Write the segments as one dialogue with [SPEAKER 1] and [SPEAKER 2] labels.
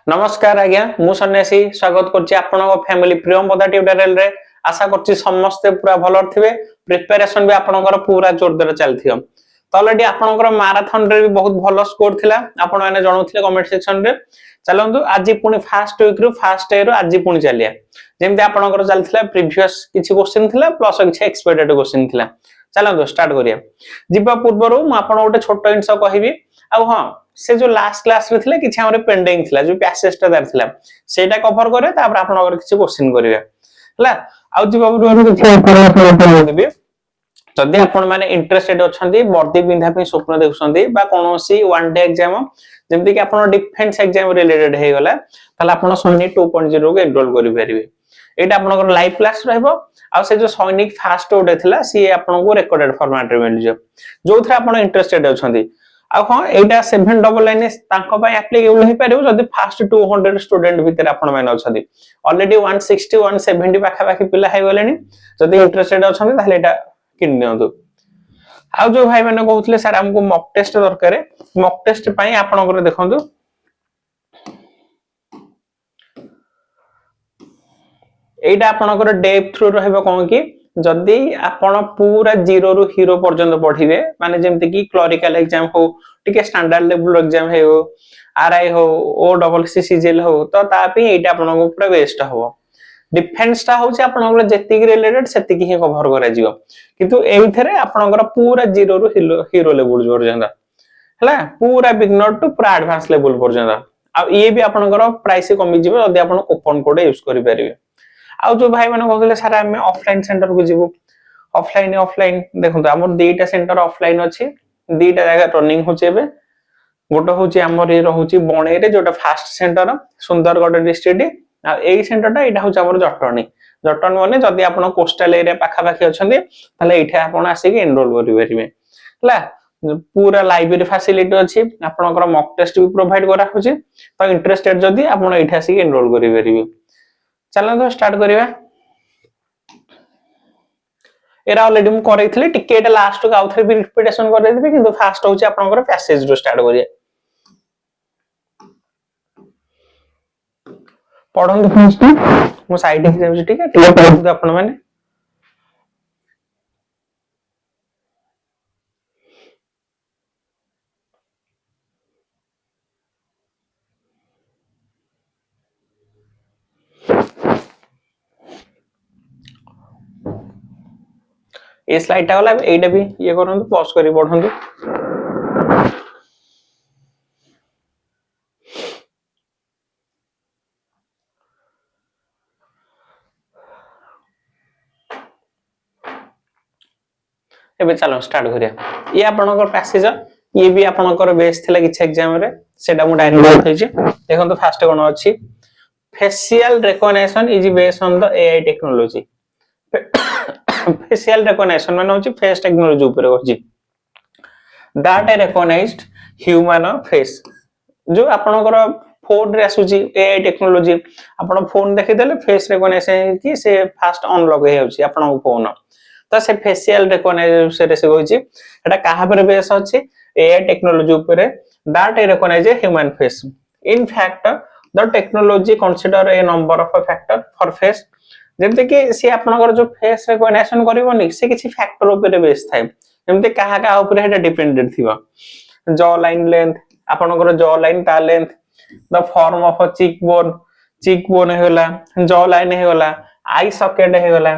[SPEAKER 1] नमस्कार आज्ञा मु सन्यासी स्वागत करछि आपनको फैमिली प्रियम बदा ट्यूटोरियल रे आशा करछि समस्त पूरा भलो थिबे प्रिपरेशन भी आपनकर पूरा जोरदार चलथियो तो ऑलरेडी आपनकर मैराथन रे भी बहुत भलो स्कोर थिला आपन माने जणौथिले कमेंट सेक्शन रे चलंतु आज पुनी first week row first day रो आज पुनी चलिया जेमते आपनकर चलथिला प्रीवियस किछि क्वेश्चन थिला प्लस किछि एक्सपेक्टेड क्वेश्चन थिला चलंतु स्टार्ट करिया जिबा पूर्वरो म आपन ओटे छोटो इनसो कहिबी आ हां से जो लास्ट क्लास रे थिले किछि हमरे पेंडिंग थिला जो पैसेज ता दर थिला सेटा कवर करे तापर आपन अगर किछि क्वेश्चन करिवे हला आ जिबा पूर्वरो किछि देबी जदि आपण माने इंटरेस्टेड अछंती वर्दी बिंधा पे स्वप्न देखुछंती बा कोनोसी वन डे एग्जाम जेमति कि आपण डिफेंस एग्जाम रिलेटेड हे गला तले आपण सैनिक 2.0 को एनरोल करि परिबे एटा आपनकर लाइव क्लास रहबो आ से जो सैनिक फास्ट ओडे थिला सी आपण को रिकॉर्डेड फॉर्मेट रे मिल जो जोथरा आपण इंटरेस्टेड अछंती आ हां एटा 799 तांको पय एप्लीकेबल हे परिबो जदि फास्ट 200 स्टूडेंट भीतर आपण माने अछंती ऑलरेडी 160 170 पाखा पाखी पिला हे गलेनी जदि इंटरेस्टेड अछंती ताले एटा किन दियंतु आ जो भाई माने कहउतले सर हमको मॉक टेस्ट दरकार मॉक टेस्ट पय आपनकर देखंतु एटा आपनकर डेप्थ थ्रू रहबो कोन की जदि आपण पूरा जीरो रु हीरो पर्यंत पढिबे माने जेमति की क्लरिकल एग्जाम हो टिके स्टैंडर्ड लेवल एग्जाम हे हो आरआई हो ओ डबल सीसीजीएल हो तो तापी एटा आपनको पूरा बेस्ट हो डिफेंस ता होची आपनको जेति रिलेटेड सेति की कवर करा जिवो किंतु एइथरे आपनकर पूरा जीरो रु हीरो लेवल पर्यंत हला पूरा बिगिनर टू पूरा एडवांस लेवल पर्यंत आ ये भी आपनकर प्राइस कमी जिवो जदि आपण कूपन कोड यूज करि परिबे आ जो भाई माने कहले सर हम ऑफलाइन सेंटर को जीवो ऑफलाइन देखंतु हमर दुईटा सेंटर ऑफलाइन अछि दुईटा जगह रनिंग होचेबे गोटो होची हमर ए रहउची बणे रे जोटा फास्ट सेंटर सुंदरगढ़ डिस्ट्रिक्ट आ एई सेंटरटा एटा होची हमर जटन माने जदि आपण कोस्टल एरिया पाखा पाखी अछंती तले एठा आपण आसी के एनरोल करि परिबे हला पूरा लाइब्रेरी फैसिलिटी अछि आपनकर मॉक टेस्ट भी प्रोवाइड करा होची तो इंटरेस्टेड जदि आपण एठा आसी के एनरोल करि परिबे चलो तो स्टार्ट करिवा एरा ऑलरेडी हम करैथिले टिके एटा लास्ट को आउथरे भी रिपीटेशन कर देबे किंतु फास्ट होची आपनकर पैसेज रो स्टार्ट करिया पढन फर्स्ट मो साइड हे जाउ ठीक है टिके पढन आपन माने ए स्लाइड टा वाला एटा भी ये करंतु पॉज करी पढंतु एबे चलो स्टार्ट करिया ये आपनकर पैसेज ये भी आपनकर बेस थिला किछ एग्जाम रे सेटा मु डायरेक्ट होइछि देखंतु फास्ट कोन अछि facial recognition is based on the AI technology facial recognition माने होछि फेस टेक्नोलॉजी ऊपर होछि दैट रिकॉग्नाइज्ड ह्यूमन फेस जो आपनकर फोन रे आसुची एआई टेक्नोलॉजी आपन फोन देखि देले फेस रिकॉग्निशन कि से फास्ट अनलॉक हे होछि आपन फोन तो से फेशियल रिकॉग्निशन से होछि एटा काहा पर बेस अछि एआई टेक्नोलॉजी ऊपर that recognize human face in fact the technology consider a number of factor for face जेमते कि से आपनकर जो फेस रिकॉग्निशन करबोनी से किछि फैक्टर ऊपर बेस थाय जेमते काहा का ऊपर हेटा डिपेंडेंट थिबा जॉ लाइन लेंथ आपनकर जॉ लाइन ता length the form of a cheek bone हेला जॉ लाइन हेला आई सॉकेट हेला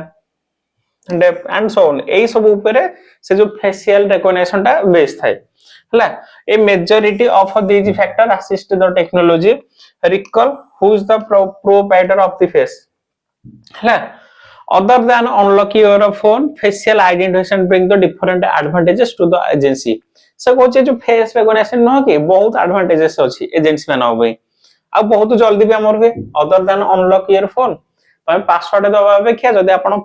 [SPEAKER 1] एंड सो ऑन एई सब ऊपर से जो फेशियल रिकॉग्निशन ता बेस थाय हला a majority of these factor assist the technology recall who is the provider of the face हला other than unlock your phone facial identification bring the different advantages to the agency से कोचे जो face recognition न के बहुत advantages अछि agency मानो बे आ बहुत जल्दी भी हमर के other than unlock your phone तमे पासवर्ड दबा अपेक्षा जदि आपण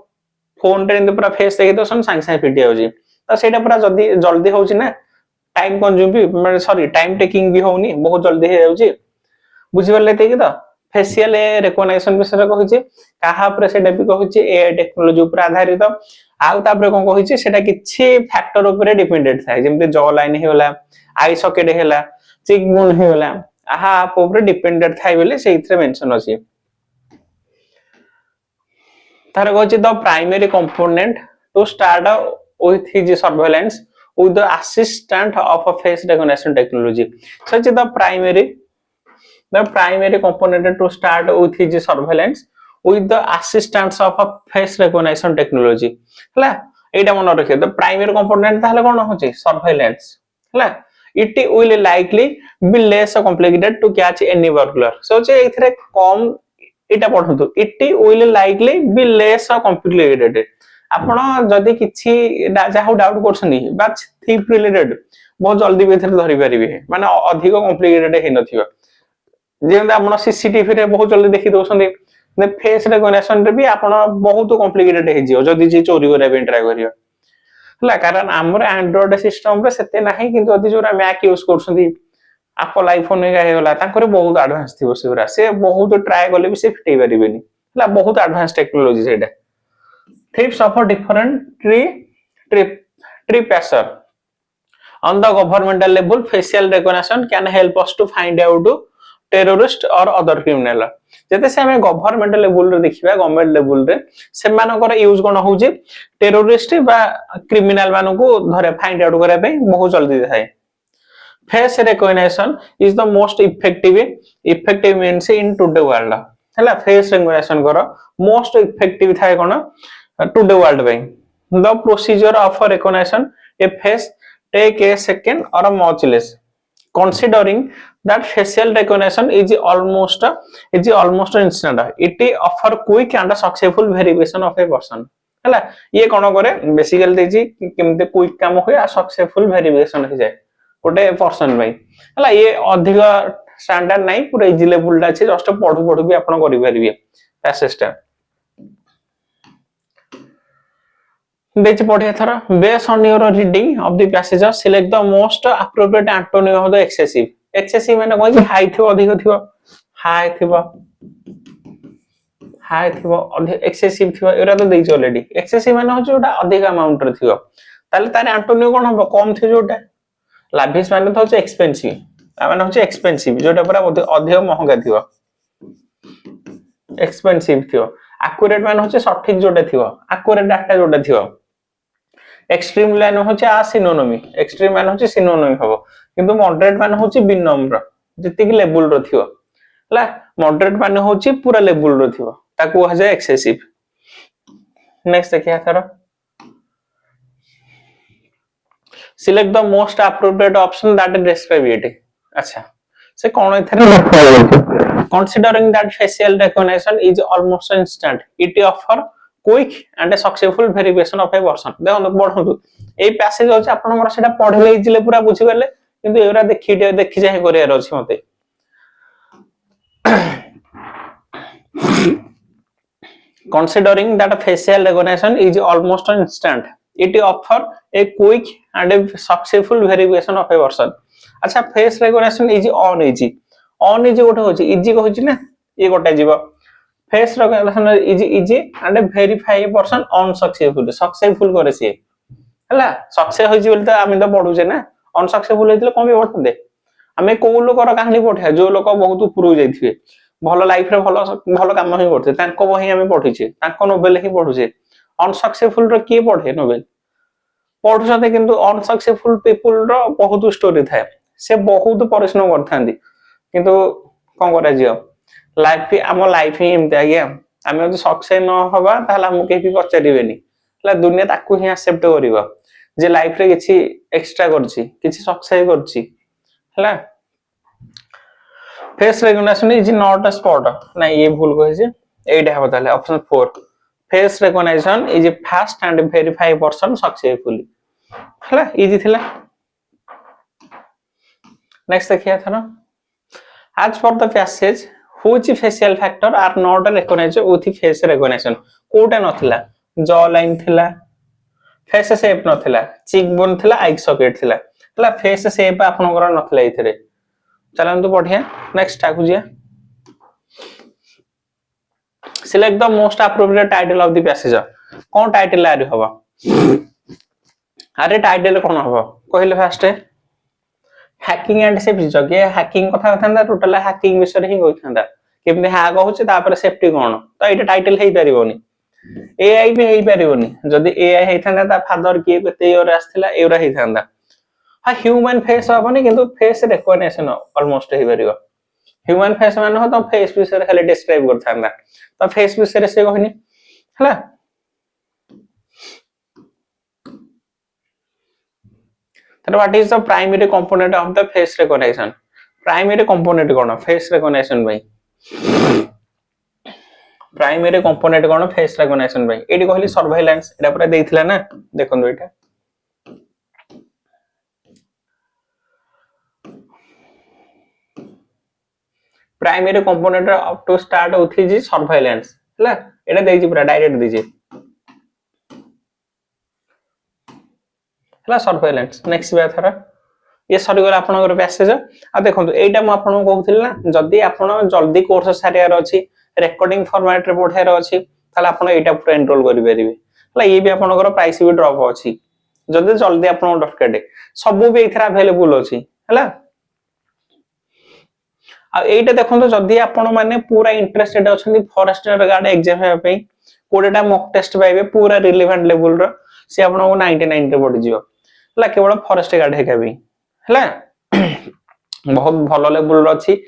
[SPEAKER 1] फोन रे पूरा फेस देखि दसन संग संग फिट होजी त सेटा पूरा जल्दी होउची ना टाइम कंज्यूम भी माने सॉरी टाइम टेकिंग भी होउनी बहुत जल्दी हे जाउची बुझि परले ते कि त फेशियल रिकॉग्निशन विषय कहिछि काहा पर सेटा भी कहिछि एआई टेक्नोलॉजी ऊपर आधारित आउ तापर कोन कहिछि सेटा किछि फैक्टर ऊपर डिपेंडेंट थाय जेमते जॉ लाइन हेला आई सॉकेट हेला चिक बोन हेला आहा आप ऊपर डिपेंडेंट थाई बोले सेइथरे मेंशन अछि तार कहछि the primary component to start with his surveillance with the assistant of a face recognition technology such the primary component to start with his surveillance with the assistance of a face recognition technology हला एटा मन रखे the primary component ताले कोन होछि surveillance हला it will likely be less complicated to catch any burglar so J एथरे come Etah पढंतु it will likely be less complicated आपण जदि किछि जाहु डाउट करछनी बा थीप रिलेटेड बहुत जल्दी बेथरे धरि परिबे माने अधिक कॉम्प्लिकेटेड हे नथिबा जेंदा आपण सीसीटीवी रे बहुत जल्दी देखि दोसंदी ने फेस रिकग्निशन रे भी आपण बहुत कॉम्प्लिकेटेड हे जियो जदि जे चोरी करे बे ट्राई करियो हला कारण हमर एंड्रॉइड सिस्टम रे सेते नाही किंतु जदि जोरा मैक यूज करछंदी एप्पल आईफोन हे गला तांकर बहुत एडवांस थिबो सेरा से बहुत ट्राई करले भी से फिटै परिबेनी हला बहुत एडवांस टेक्नोलॉजी सेटा thieves of a different tree passer on the governmental level facial recognition can help us to find out terrorist or other criminal जते से हमें गवर्नमेंट लेवल रे देखिबा गवर्नमेंट लेवल रे से मानकर यूज कोन होउची टेररिस्ट बा क्रिमिनल मानको धरे फाइंड आउट करे पे बहुत जल्दी थाए face recognition is the most effective means in today world हला फेस रिकग्निशन करो मोस्ट इफेक्टिव थाए कोन today world by the procedure of recognition a face take a second or a much less considering that facial recognition is almost instant it offer quick and successful verification of a person हला ये कोन करे basically देजी केमते quick काम होय आ successful verification हो जाय गोटे person भाई हला ये अधिक स्टैंडर्ड नाही पूरा इजी लेवल ला छै जस्ट पढु भी आपण करि परिबे सिस्टम देच पढ़िया थरा based on your reading of the passage select the most appropriate antonym of the excessive माने कोइ हाई थिबो अधिक थिबो हाई थिबो अधिक एक्सेसिव थिबो एरा तो देइछ ऑलरेडी एक्सेसिव माने होछ ओटा अधिक अमाउंट रे थिबो ताले तार एंटोनिम कोन हो कम थि जोटा लाविश माने तो होछ एक्सपेंसिव आ माने होछ एक्सपेंसिव जोटा पूरा अधिक महंगा थिबो एक्सपेंसिव थिबो एक्यूरेट माने होछ सठिक जोटा थिबो एक्यूरेट डाटा जोटा थिबो एक्सट्रीम लाइन होचे आ सिनोनिमी एक्सट्रीम मान होचे सिनोनिमी हबो किंतु मॉडरेट मान होचे विनम्र जति कि लेवल रो थिबो हला मॉडरेट मान होचे पूरा लेवल रो थिबो ताकू हो जाय एक्सेसिव नेक्स्ट देखिया थरो select the most appropriate option that describe it अच्छा से कोन एथरे considering that facial recognition is almost instant it offer quick and successful verification of a person देखो पढंतु ए पैसेज होछ आपण मोर सेटा पढले इजिले पूरा बुझि गले किंतु एरा देखि जाय करियार अछि मते considering that facial recognition is almost instant it offer a quick and a successful verification of a person अच्छा face recognition is on is गोटे होछि इजी कहछि ना ये गोटे जीव face recognition is easy and verify a person unsuccessful करे से हला सक्सेस होछि बोल त आमे त पढु जे ना अनसक्सेसफुल हेतले कोन बे पढते आमे को लोकर कहानी पढा जो लोक बहुत ऊपर जाइथिबे भलो लाइफ रे भलो काम ही करते तांको बही आमे पढिछे तांको नोवेल ही पढुछे अनसक्सेसफुल रो के पढे नोवेल पढुछते किंतु अनसक्सेसफुल पीपल रो बहुत स्टोरी थाए से बहुत परिश्रम करथांदी किंतु कोन करा जियो लाइफ आम लाइफ ही एमते आज्ञा आम जो सक्सेस न हवा ताला हम के भी पचारिबेनी हला दुनिया ताकू ही एक्सेप्ट करिवो जे लाइफ रे किछि एक्स्ट्रा करछि किछि सक्सेस करछि हला face recognition is not a spot ना ये भूल कहि जे एटा हबो ताले option 4 face recognition is a fast and verify person successfully हला इजी थिला नेक्स्ट देखिया थरा as for the passage which facial factor are not recognized with face recognition कोटा नथिला जॉ लाइन थिला फेस शेप नथिला चीक बोन थिला eye socket थिला हला फेस शेप आपन कर नथिला इथरे चलंतु पढिया नेक्स्ट आकुजिया select the most appropriate title of the passage कोन टाइटल आरि हबो अरे टाइटल कोन हबो कहिले फास्ट हैकिंग एंड सेफ्टी जगे हैकिंग कथा था टोटल हैकिंग विषय ही होइथांदा केमने हैक होचे तापर सेफ्टी कोन तो एटा टाइटल हेई परिबोनी एआई भी हेई परिबोनी जदी एआई हेइथांदा ता फादर किए केते इयर आस्थिला एउरा हेइथांदा हा ह्यूमन फेस हबनी किंतु फेस रिकॉग्निशन ऑलमोस्ट हेई परिबो ह्यूमन फेस मान हो तो फेस विषय खाली डिस्क्राइब करथांदा तो फेस विषय से कहनी हला then what is the primary component of the face recognition primary component कोन face recognition भाई primary component कोन face recognition भाई एडी कहली सर्वेलेंस एटा पूरा देइथिला ना देखंदो एटा primary component up to start होथि जी सर्वेलेंस हला एटा देइछि पूरा डायरेक्ट दिछि हला सर्वेलेंस नेक्स्ट बे थरा ये सरी गला आपनकर पैसेज आ देखंतु एटा म आपन कहउथिल ना जदी आपन जल्दी कोर्स सारियार अछि रिकॉर्डिंग फॉर्मेट रे पढायर अछि ताले आपन एटा पूरा एनरोल करि परिबे हला ये भी आपनकर प्राइस भी ड्रॉप अछि जदी जल्दी आपन डॉक्टर सब भी इथरा अवेलेबल अछि हला आ एटा देखंतु जदी आपण माने पूरा इंटरेस्टेड अछंती फॉरेस्टर गार्ड एग्जाम हे पे कोडेटा मॉक टेस्ट पाइबे पूरा रिलेवेंट लेवल रो से आपण को 99 रे पड़ जियो हला केवल फॉरेस्ट गार्ड हेका भी हला बहुत भलो लेवल रो अछि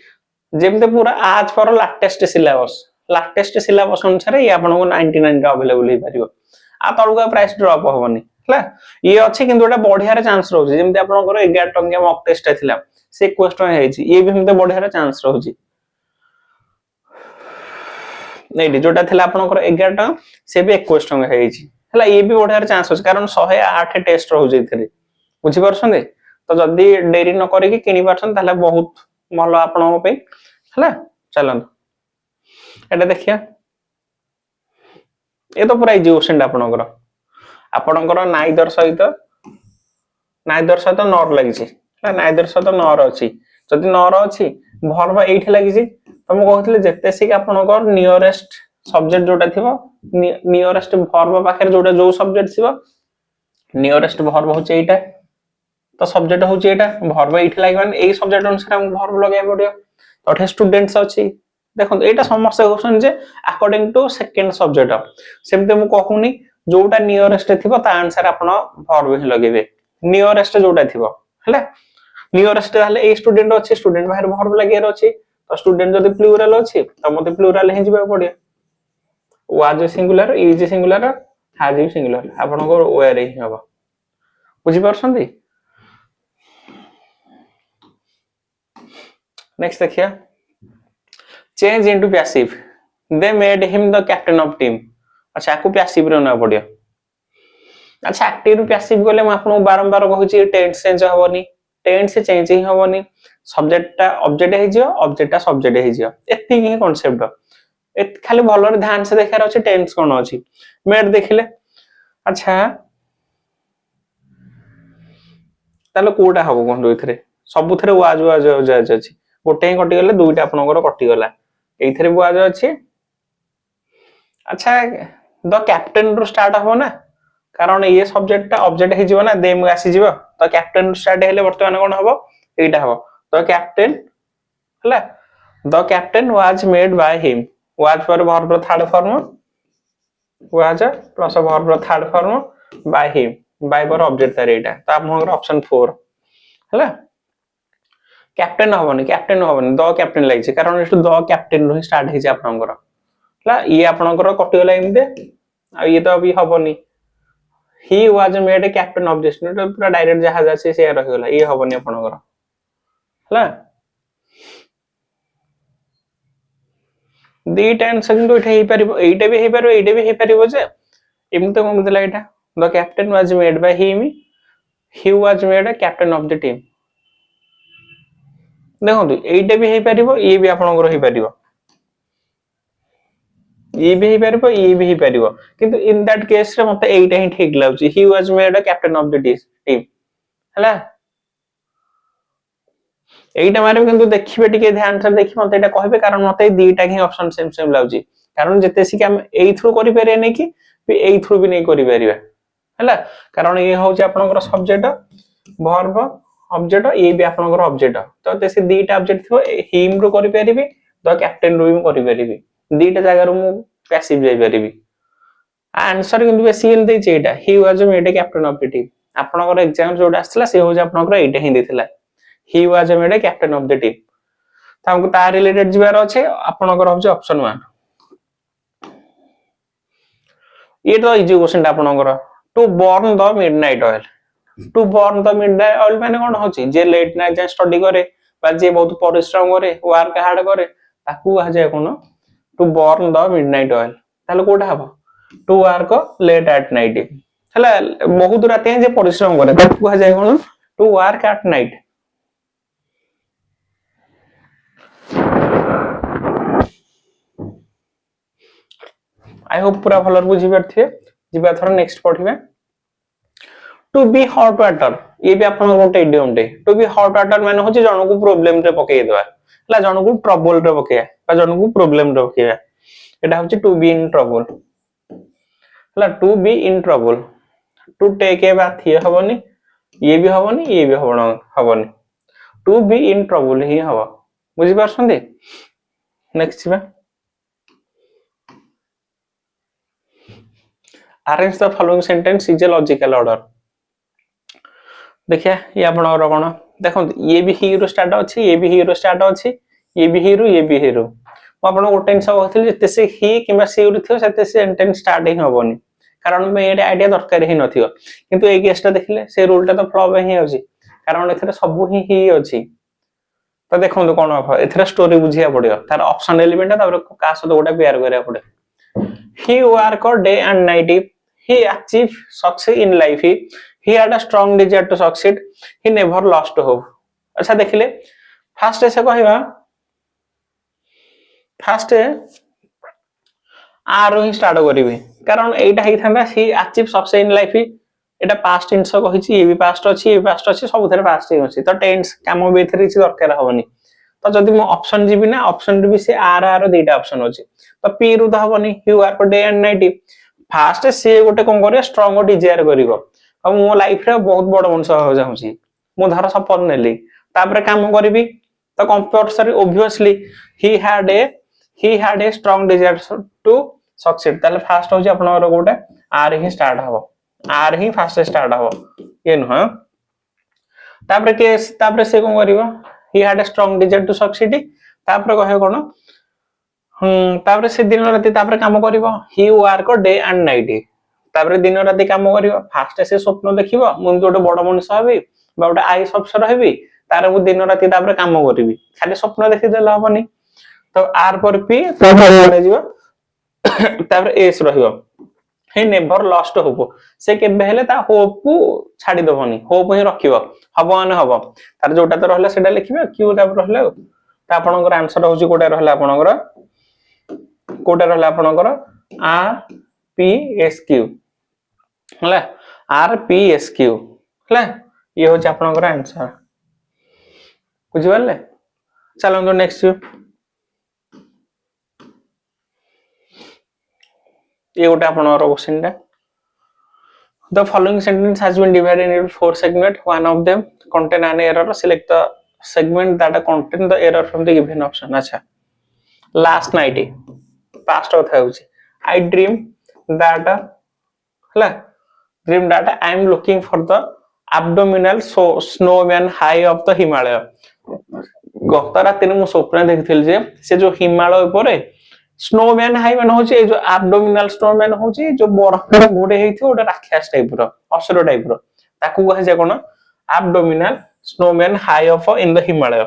[SPEAKER 1] जेमते पूरा आज पर लाटेस्ट सिलेबस अनुसार ये आपण को 99 रे अवेलेबल हे परिबो आ तळुका प्राइस ड्रॉप होबनी हला ये अछि किंतु एटा बढ़ियार चांस रहउछि जेमते आपण को 11 टंकिया मॉक टेस्ट थिला से क्वेश्चन हेछि ये भी हमते बढ़ियार चांस रहउछि नहीं जोटा थिला आपण को 11 टंका से भी 21 टंका हेछि हला ये भी बढ़ियार चांस अछि कारण 108 टेस्ट रहउछि इथरे बुझि परछन्ते तो जदी डेरी न करे कि किनि परछन ताले बहुत भलो आपण पे हला चलन एटा देखिया ये तो पूरा इजी क्वेश्चन आपणकर नाइदर सहित नॉर लागिछि नाइदर सहित नॉर अछि जदी नॉर अछि वर्ब एठी लागिछि तम कहथिले जेते सिक आपणकर नियरेस्ट सब्जेक्ट जोटा थिबो नियरेस्ट वर्ब पाखर जोटा जो सब्जेक्ट थिबो नियरेस्ट वर्ब होचे एटा तो सब्जेक्ट होचे एटा वर्ब एठी लागवन एई सब्जेक्ट अनुसार हम वर्ब लगाय पड़ियो तठे स्टूडेंट्स अछि देखो एटा समस्या क्वेश्चन जे अकॉर्डिंग टू सेकंड सब्जेक्ट सेमते मु कहूनी जोटा नियरेस्ट थिबो ता आंसर आपण वर्ब ही लगेबे नियरेस्ट जोटा थिबो हला नियरेस्ट ताले ए स्टूडेंट अछि स्टूडेंट बाहर वर्ब लागेर अछि तो स्टूडेंट जदी प्लूरल अछि त मते प्लूरल ही जिबा पड़ियो was singular is singular has singular आपण को वेयर ही हबो बुझि परछंती नेक्स्ट देखिया change into passive they made him the captain of team अच्छा को पैसिव रे ना पड़ियो अच्छा एक्टिव पैसिव गले म आपन बारंबार कहूची टेंस चेंज होबनी टेंस चेंज ही होबनी सब्जेक्टटा ऑब्जेक्ट हे जियो ऑब्जेक्टटा सब्जेक्ट हे जियो एति ही कांसेप्ट एत खाली भलो रे ध्यान से देखार अछि टेंस कोन अछि मेड देखिले अच्छा ताले कोडा हबो कोन इथरे सब थरे वाज अछि गोटे ही कटि गले दुईटा आपनकर कटि गला एइथरे वाज अछि अच्छा द कैप्टन रो स्टार्ट हो ना कारण ये सब्जेक्टटा ऑब्जेक्ट हे जिवो ना देम आसी जिवो तो कैप्टन स्टार्ट हेले वर्तमान कोन हबो एइटा हबो तो कैप्टन हला the captain was made by him was पर verb third form was plus verb third form by him by पर ऑब्जेक्ट तार एटा तो आपनकर ऑप्शन 4 हला कैप्टन होबनी द कैप्टन लागिছে कारण एटू द कैप्टन रो स्टार्ट हे जे आपनकर हला ये आपनकर कटि गला एमते आ ये तो अभी होबनी he was made a captain of this तो पूरा डायरेक्ट जहाज আছে से रह गेला ये होबनी आपनकर हला दी टेंशन तो हे परिबो एटा भी हे परिबो जे एमते कोन दिला एटा the captain was made by him he was made a captain of the team देखो एटा भी हे परिबो ये भी आपनकर हे परिबो ये भी हे परिबो किंतु इन दैट केस रे मते एटा ही ठीक लागुची he was made a captain of the team हला एटा मारे किंतु देखिबे टिके ध्यान से देखि मते एटा कहबे कारण मते दीटा ही ऑप्शन सेम लागुची कारण जते सी कि हम एई थ्रू करि पारे नै कि एई थ्रू भी नै करि परिबा हला कारण ये होची आपनकर सब्जेक्ट वर्ब ऑब्जेक्ट ये भी आपनकर ऑब्जेक्ट तो से दीटा ऑब्जेक्ट थो हिम रो करि परिबी द कैप्टन रो भी करि परिबी दीटा जगह रो मु पैसिव जाई परिबी आंसर किंतु बेसी हिल दे एटा he was made a captain of the team आपनकर एग्जाम जोडा आसला से हो जे आपनकर एटा ही देथिला he was made a captain of the team तामको ता रिलेटेड जिबार अछि आपनकर होजे ऑप्शन 1 ये तो इजी क्वेश्चन आपनकर to burn the midnight oil to burn the midnight oil माने कोन होची जे लेट नाइट जाय स्टडी करे बा जे बहुत परिश्रम करे वर्क हार्ड करे ताकू आ जाय कोन to burn the midnight oil ताले कोटा हबो to work late at night हला बहुत राते जे परिश्रम करे ताकू आ जाय कोन to work at night I hope पूरा भलर बुझी परथिए जिबा थरा नेक्स्ट पढिबे टू बी हॉट वाटर ये भी आपन गोटे इडियम डे टू बी हॉट वाटर माने होची जण को प्रॉब्लम रे पकई देबा हला जण को ट्रबल रे पकैया बा जण को प्रॉब्लम रे पकैया एटा होची टू बी इन ट्रबल हला to be in trouble to take a bath ये हबनी ये भी हबनी ये भी हबनी टू बी इन ट्रबल ही हबा बुझी परछंदी नेक्स्ट बा arrange the following sentence is a logical order देखिए ये आपनकर कोन देखो ये भी हीरो स्टार्ट अछि ये भी हीरो स्टार्ट अछि ये भी हीरो ये भी हीरो म आपन गोटे इंसा कहथिल जते से ही किबा सिउर थियो सते से सेंटेंस स्टार्ट ही होबनी कारण में ये आईडिया दरकार ही नथियो किंतु ए केसटा देखिले से रूलटा तो फ्लॉप ही अछि कारण एथरे सब ही अछि तो देखो कोन एथरे स्टोरी बुझिया पड़ियो तार ऑप्शन एलिमेंट तापर का सतो गोटा पेयर करिया पड़े he work day and night he achieved success in life he had a strong desire to succeed he never lost hope अच्छा देखिले फर्स्ट ऐसे कहबा फर्स्ट आर ही स्टार्ट करिवे कारण एटा ही थांदा he achieved success in life Etah past tense कहिछि ये भी past अछि ये पास्ट अछि सब थरे पास्ट ही अछि तो टेंस काम भी थरे छि दरकार होबनी तो जदि म ऑप्शन जीबी ना ऑप्शन रे भी से आर दुईटा ऑप्शन अछि तो पी रु तो हबनी you work day and night first से गोटे कोन करिया स्ट्रांग डिजायर करिवो अब मो लाइफ रे बहुत बड़ मनुष्य हो जाउची मो धारा सफल नेली तापर काम करबी तो compulsory obviously he had a strong desire to succeed ताले फास्ट होची आपनर गोटे आर ही स्टार्ट हबो आर ही फास्ट स्टार्ट हबो ये न तापर से कोन करिवो he had a strong desire to succeed तापर कहे कोन तापर से दिन राति तापर काम करिवो he work day and night तापर दिन राति काम करिवो फास्ट से स्वप्न देखिवो मु गोटे बड़ मनुष्य हेबी बा गोटे आईएएस अफसर हेबी तार मु दिन राति तापर काम करिवि खाली स्वप्न देखि देला हबनी तो आर पर पी तापर जीवो तापर S रहिवो he never lost hope से केबे हेले ता होप को छाडी दबनी होप ही रखिवो हबन हबो तार जोटा तो रहला सेटा लिखिबे क्यू तापर रहला त आपनकर आंसर होची कोटा रहला आपनकर कोटा रहला आपनकर आर पी एस क्यू हला आर पी एस क्यू हला ये होची आपनकर आंसर बुझि परले चलो तो नेक्स्ट ये गोटे आपनकर क्वेश्चन टा The following sentence has been divided into 4 segments. One of them contain an error. Select the segment that contain the error from the given option. अच्छा last night past कथा होची I dream that हला dream that I am looking for the abdominal snowman high of the Himalaya गत राति मु स्वप्न देखिथिल जे से जो हिमालय परे स्नोमैन हाई मान होची जो एब्डोमिनल स्नोमैन होची जो बरफ रे घोडे हेइथो ओटा राक्षस टाइप रो असुर टाइप रो ताकू कह जे कोन abdominal snowman high of in the Himalaya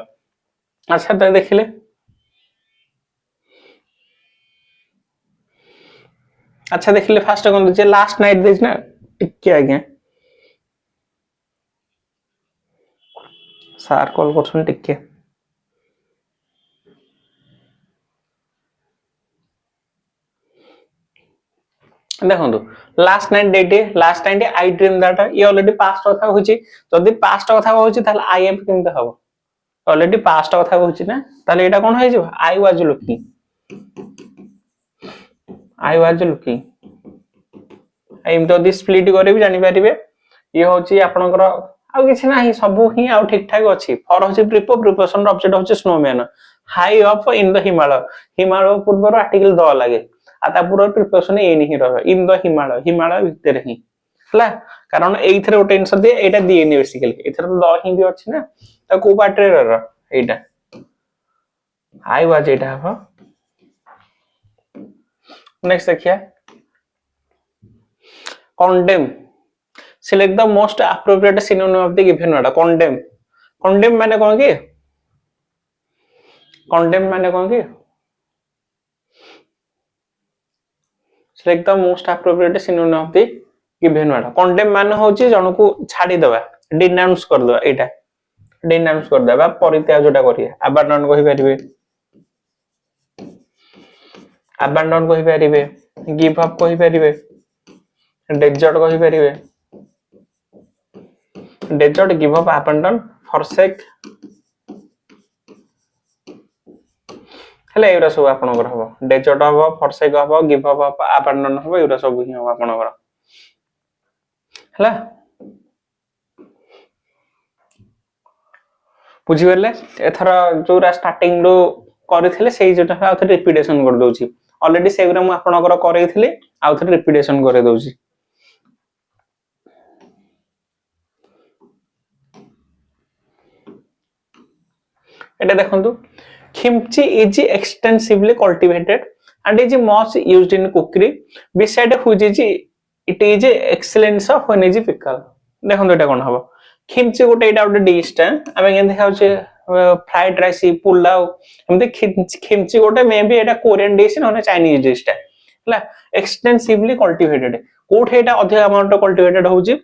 [SPEAKER 1] अच्छा त देखिले अच्छा देखिले फास्ट कोन जे लास्ट नाइट देज ना टिके आगे सार कॉल करछन टिके देखो लास्ट नाइट डेट last night I dream that ये ऑलरेडी पास्ट कथा होची जदी पास्ट कथा होची ताले आई एम केमते हबो ऑलरेडी पास्ट कथा होची ना ताले एटा कोन होई जबो I was looking I am तो दिस स्प्लिट करे भी जानि परिबे ये होची आपनकर आउ किसी ना सब ही आउ ठीक ठाक अच्छी फर होची प्रिपो प्रिपोजिशन ऑब्जेक्ट होची snowman high up in the Himalaya Himalaya पूर्व आर्टिकल द लागे आ ता पूर्व प्रिपोजिशन इन ही रह इन द हिमालय हिमालय भितर ही हला कारण एइथरे गोटे जिंस दे एटा दिएनी बेसिकली एथरे तो द ही भी अछि ना त को पार्ट रे रह एटा आई वाज एटा ह नेक्स्ट देखिए condemn select the most appropriate synonym of the given word condemn condemn माने कौन की condemn माने कौन की select the most appropriate synonym of the given word condemn माने होची जण को छाडी देबा denounce कर देबा एटा denounce कर देबा परित्याग जोटा करिए abandon कहि परिबे abandon कहि परिबे give up कहि परिबे desert कहि परिबे desert give up abandon forsake हेले एरा सब आपनकर हबो desert हबो forsake हबो give up हबो abandon हबो एरा सब ही हबो आपनकर हला बुझी गले एथरा जोरा स्टार्टिंग रो करिथिले सेही जोटा आउथ रिपीटेशन कर दोची ऑलरेडी सेगरा मु आपनकर करैथिले आउथ रिपीटेशन करे दोची एटा देखंतु kimchi is extensively cultivated and is much used in cookery beside which is it is excellence of when is pickle देखंतु एटा कोन हबो kimchi गोटे एटा गोटे डिश टा आमे केन देखाउ छे फ्राइड राइस पुलाव हमते kimchi गोटे may be Etah Korean dish न चाइनीज डिश टा हला एक्सटेंसिवली कल्टीवेटेड कोठे एटा अधिक अमाउंट कल्टीवेटेड होउची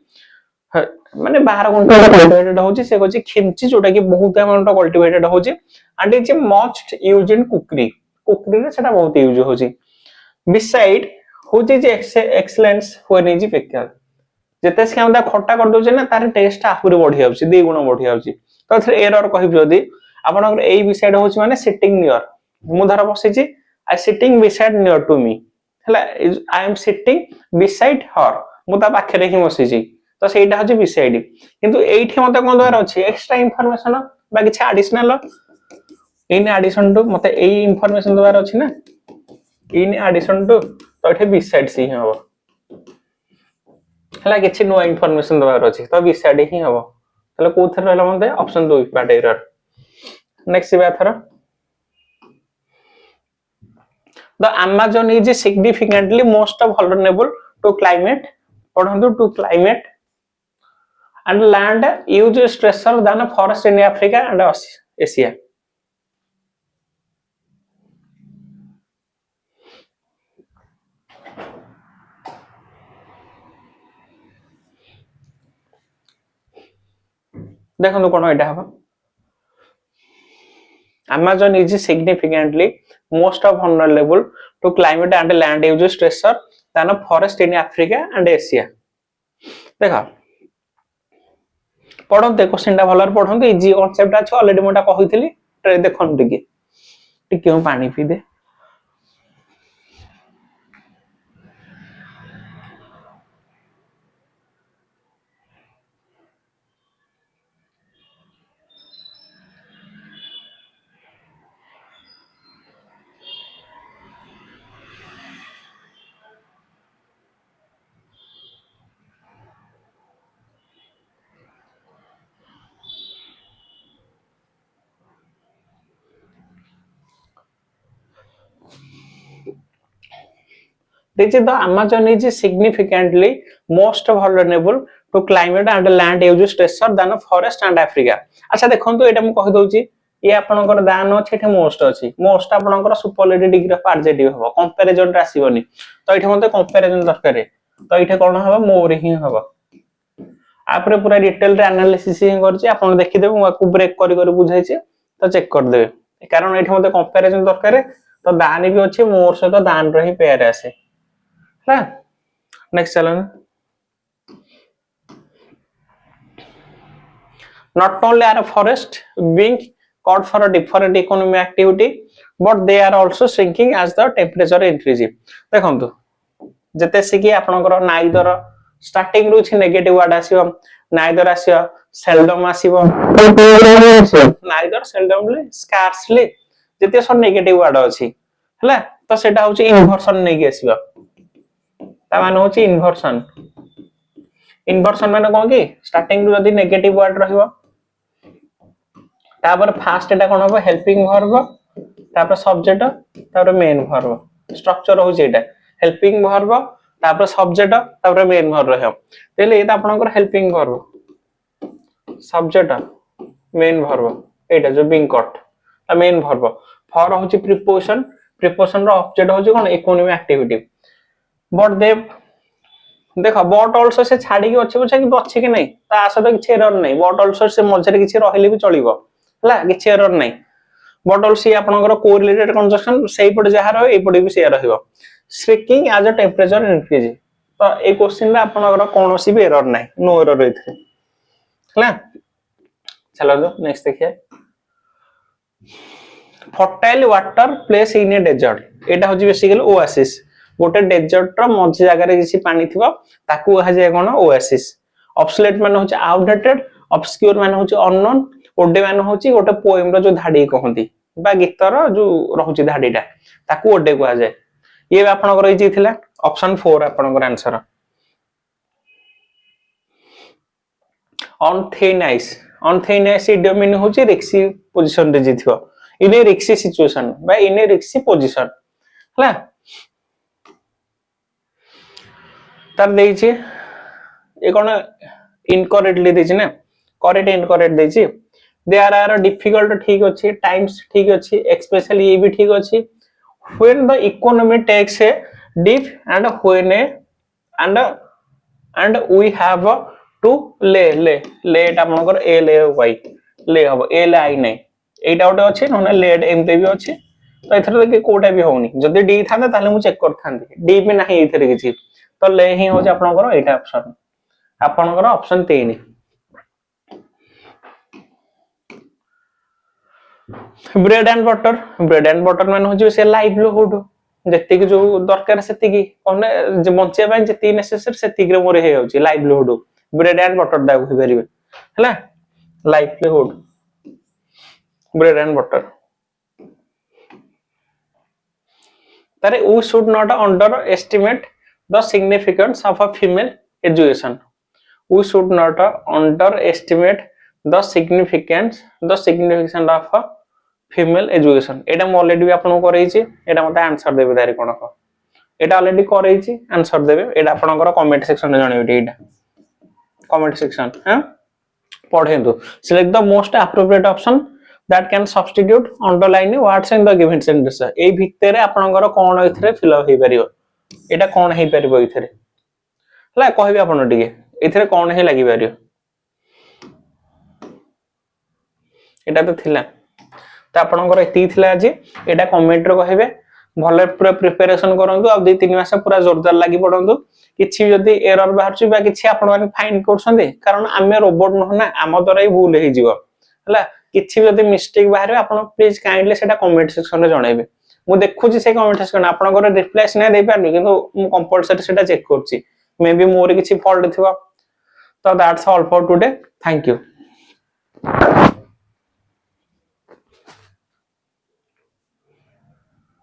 [SPEAKER 1] माने 12 घंटा कल्टीवेटेड होउची से कोची kimchi जोटा की बहुत अमाउंट कल्टीवेटेड होउची and it is most used in cookery cookery रे सेटा बहुत यूज होची beside which is excellence when is pickle जेते से हम खट्टा कर दोचे ना तार टेस्ट आहुरी बढ़ी जाउची 2 गुण बढ़ी जाउची तो एथरे एरर कहि जदी आपन एई बिसाइड होची माने सिटिंग नियर मु धर बसिची I sitting beside near to me हला I am sitting beside her मु ता पाखरे ही बसिची तो सेटा होची बिसाइड किंतु एठी मते कोन द्वारा अछि एक्स्ट्रा इंफॉर्मेशन बा किछ एडिशनल इन एडिशन टू मते एई इंफॉर्मेशन द्वारा अछि ना इन एडिशन टू तो एठे बिसाइड सी हबो हला किछ नो इंफॉर्मेशन द्वारा अछि तो बिसाइड ही हबो तले कोथर रहला मते ऑप्शन 2 पार्ट एरर नेक्स्ट बाथरा the Amazon is significantly most vulnerable to climate पढंतु to climate and land use stressor than forest in Africa and Asia देखो कोन एटा हबो Amazon is significantly most vulnerable to climate and land use stressor than forest in Africa and Asia देखा पढंते question टा भलर पढंते easy concept अछि already मोटा कहितली tray देखन टिके हम पानी P they This is the Amazon is significantly most vulnerable to climate and land use stressor than forest and Africa अच्छा देखंतु एटा म कहि दोची ये आपनकर दान अछि एठे मोस्ट अछि मोस्ट आपनकर सुपरलेटिव डिग्री ऑफ एडजेक्टिव हबो कंपैरिजन रे आसीबोनी तो एठे मते कंपैरिजन दरकार तो एठे कोन हबो मोर ही हबो आपरे पूरा डिटेल रे एनालिसिस ही करछि आपन देखि देबो मको ब्रेक करि करि बुझाइ छै तो चेक कर देबे कारण एठे मते कंपैरिजन दरकार तो दान भी अछि मोर से तो दान रे ही पेयर आसे ला नेक्स्ट चलन not only are forest being cut for a different economic activity but they are also shrinking as the temperature increase देखंतु जते से कि आपनकर नाइदर स्टार्टिंग रू छि नेगेटिव वर्ड आसीबो नाइदर आसीबो सेल्डम आसीबो नाइदर सेल्डमली स्कार्सली जते सब नेगेटिव वर्ड अछि हला तो सेटा होछि इन्वर्सन नै के आसीबो ता मान होछि इन्वर्सन इन्वर्सन माने कोन की स्टार्टिंग रू जदी नेगेटिव वर्ड रहिबो तापर फास्ट एटा कोन हो हेल्पिंग वर्ब तापर सब्जेक्ट तापर मेन वर्ब स्ट्रक्चर होछि एटा हेल्पिंग वर्ब तापर सब्जेक्ट तापर मेन वर्ब रहयो तेले एटा आपनकर helping verb subject main verb एटा जो बीइंग कट ता मेन वर्ब फॉर होछि प्रीपोजिशन रो ऑब्जेक्ट होछि कोन इकोनॉमी एक्टिविटी बट दे देखो बट आल्सो से छाडी के अछि बछे कि अछि कि नै ता आसत किछ एरर नै बट आल्सो से मझरे किछ रहिले भी चलिबो हला किछ एरर नै बट आल्सो आपनकर कोरिलेटेड कंजक्शन सेही पड जहा रहो ए पड भी से रहइबो speaking as a temperature increase तो ए क्वेश्चन रे आपनकर कोनोसी भी एरर नै नो एरर रहिथे हला चलो दो नेक्स्ट देखिए fertile water place in a desert एटा होजी बेसिकली ओएसिस गोटे डेजर्ट रो मझी जगह रे किसी पानी थिबो ताकू कहा जाय कोन ओएसिस ऑब्सोलेट माने होची आउटडेटेड ऑब्सक्योर माने होची अननोन ओडे माने होची गोटे पोएम रो जो धाडी कहंती बा गीतर जो रहउची धाडीटा ताकू ओडे कहा जाय ये आपनकर इजी थिला ऑप्शन 4 आपनकर answer on thin ice idiom meaning होची रिक्सी पोजीशन रे जिथिबो इन ए रिक्सी सिचुएशन बा इन ए रिक्सी पोजीशन हला तार देइछि ए कोन इनकरेक्टली देइछि ना करेक्ट इनकरेक्ट देइछि देयर आर डिफिकल्ट ठीक अछि टाइम्स ठीक अछि स्पेशली ये भी ठीक अछि when the economy takes a dip and when a and we have to lay एटा आपनकर ए ले y ले हबो ए ले आई नै एटा ओटे अछि नने लेट एमते भी अछि तो एथरे के कोटा भी होउनी जदी डी थांदा ताले मु चेक करथांदी डी भी नाही एथरे किछि तो ले ही हो जे आपनकर एटा ऑप्शन आपनकर ऑप्शन 3 ब्रेड एंड बटर माने हो से लाइवलीहुड जति कि जो दरकार सेति कि कोने जे बंचिया पय जति नेसेसरी सेति कि मोरे हे होची लाइवलीहुड ब्रेड एंड बटर दा कहि परिबे हला लाइवलीहुड ब्रेड एंड बटर तारे we should not underestimate the significance of a female education we should not underestimate the significance of a female education एटा म ऑलरेडी आपन करई छी एटा मते आंसर देबे दारी कोन को एटा ऑलरेडी करई छी आंसर देबे एटा आपनकर कमेंट सेक्शन रे जणेबे एटा कमेंट सेक्शन हां पढेंतु select the most appropriate option that can substitute underline words in the given sentence ए भितरे आपनकर कोन इथरे फिल अप हे परिबो एटा कोन हे परिबो इथरे हला कहबे आपन टिके इथरे कोन हे लागि परियो एटा तो थिला त आपनकर एती थिला जे एटा कमेंट रे कहबे भले पूरा प्रिपरेशन करंतु आ 2-3 मास पूरा जोरदार लागि पडंतु किछि जदी एरर बाहरछि बा किछि आपन माने फाइंड करछन्ते कारण आमे रोबोट न ना आम द्वारा ही भूल हे जिवो हला किछि जदी मिस्टेक बाहर आपन प्लीज काइंडली सेटा कमेंट सेक्शन रे जणाइबे मु देखुछि से कमेंट सेक्शन आपनकर रिप्लाई नै दे पारनु किंतु मु कंपलसरी सेटा चेक करछि मे बी मोर किछि फॉल्ट थिबो तो that's all for today thank you